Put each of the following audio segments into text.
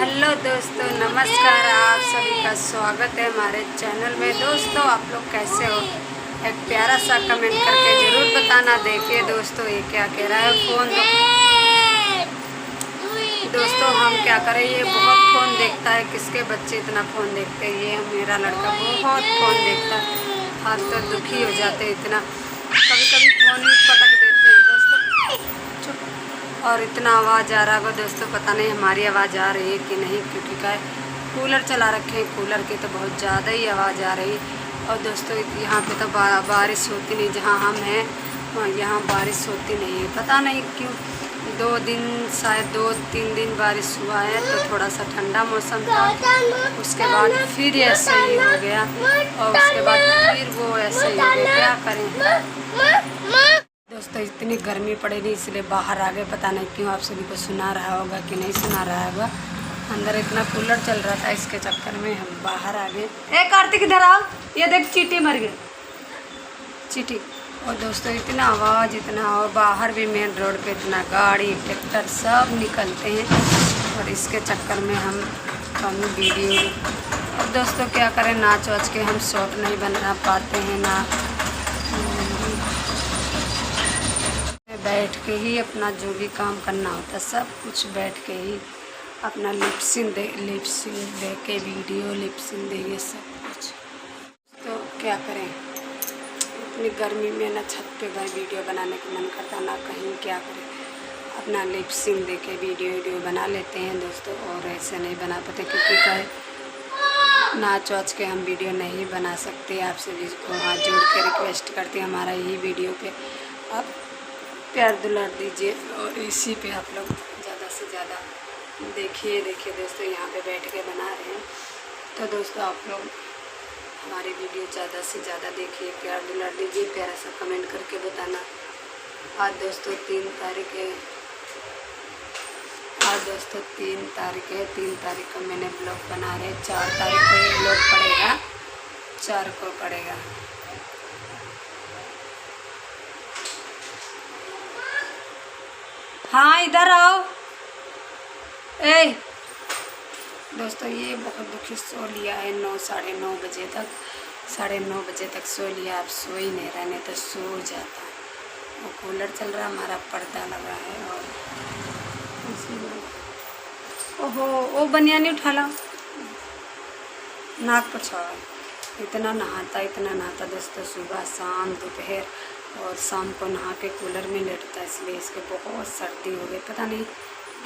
Hello दोस्तों, नमस्कार। आप सभी का स्वागत है हमारे चैनल में। दोस्तों, आप लोग कैसे हो? एक प्यारा सा कमेंट करके ज़रूर बताना। देखिए दोस्तों, ये क्या कह रहा है, फ़ोन दोस्तों हम क्या करें, ये बहुत फ़ोन देखता है। किसके बच्चे इतना फ़ोन देखते हैं? ये मेरा लड़का बहुत फ़ोन देखता है। हाथ तो दुखी हो जाते हैं इतना, कभी कभी फ़ोन ही पटक देते हैं दोस्तों। और इतना आवाज़ आ रहा होगा दोस्तों, पता नहीं हमारी आवाज़ आ रही है कि नहीं, क्योंकि क्या है, कूलर चला रखे हैं। कूलर की तो बहुत ज़्यादा ही आवाज़ आ रही है। और दोस्तों यहाँ पे तो बारिश होती नहीं, जहाँ हम हैं यहाँ बारिश होती नहीं है। पता नहीं क्यों, 2 दिन शायद 2-3 दिन बारिश हुआ है, तो थोड़ा सा ठंडा मौसम था। उसके बाद फिर ऐसे ही हो गया, और उसके बाद फिर वो ऐसे ही हो गया। क्या करें दोस्तों, इतनी गर्मी पड़े नहीं, इसलिए बाहर आ गए। पता नहीं क्यों, आप सभी को सुना रहा होगा कि नहीं सुना रहा होगा। अंदर इतना कूलर चल रहा था, इसके चक्कर में हम बाहर आ गए। ए कार्तिक, इधर आओ, ये देख चींटी मर गई, चींटी। और दोस्तों इतना आवाज़, इतना, और बाहर भी मेन रोड पे इतना गाड़ी ट्रैक्टर सब निकलते हैं, और इसके चक्कर में हम वीडियो। और दोस्तों क्या करें, नाच वाच के हम शॉर्ट नहीं बना पाते हैं ना। बैठ के ही अपना जो भी काम करना होता है, सब कुछ बैठ के ही अपना लिपसिंग दे के वीडियो लिपसिंग दे, ये सब कुछ। तो क्या करें, इतनी गर्मी में ना छत पे भाई वीडियो बनाने का मन करता ना कहीं। क्या करें, अपना लिपसिंग दे के वीडियो बना लेते हैं दोस्तों। और ऐसे नहीं बना पाते क्योंकि क्या है, नाच वाच के हम वीडियो नहीं बना सकते। आप सभी को हाथ जोड़ के रिक्वेस्ट करते हैं, हमारा यही वीडियो पे आप प्यार दुलार दीजिए, और इसी पे आप लोग ज़्यादा से ज़्यादा देखिए दोस्तों, यहाँ पे बैठ के बना रहे हैं। तो दोस्तों आप लोग हमारी वीडियो ज़्यादा से ज़्यादा देखिए, प्यार दुलार दीजिए, प्यारा सा कमेंट करके बताना। आज दोस्तों 3 तारीख है। आज दोस्तों 3 तारीख है। 3 तारीख को मैंने ब्लॉग बना रहे, 4 तारीख को ये ब्लॉग पड़ेगा, 4 को पड़ेगा। हाँ इधर आओ। ए दोस्तों, ये बहुत दुखी सो लिया है, 9-9:30 बजे तक, 9:30 बजे तक सो लिया। अब सो ही नहीं रहा, नहीं तो सो जाता। वो कूलर चल रहा, हमारा पर्दा लगा है। और ओहो, वो बनियानी उठा लो, नाक पछाओ। इतना नहाता दोस्तों, सुबह शाम दोपहर, और शाम को नहा के कूलर में लेटता है, इसलिए इसके बहुत सर्दी हो गई। पता नहीं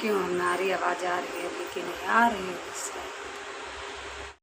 क्यों हमारी आवाज़ आ रही है, लेकिन आ रही है।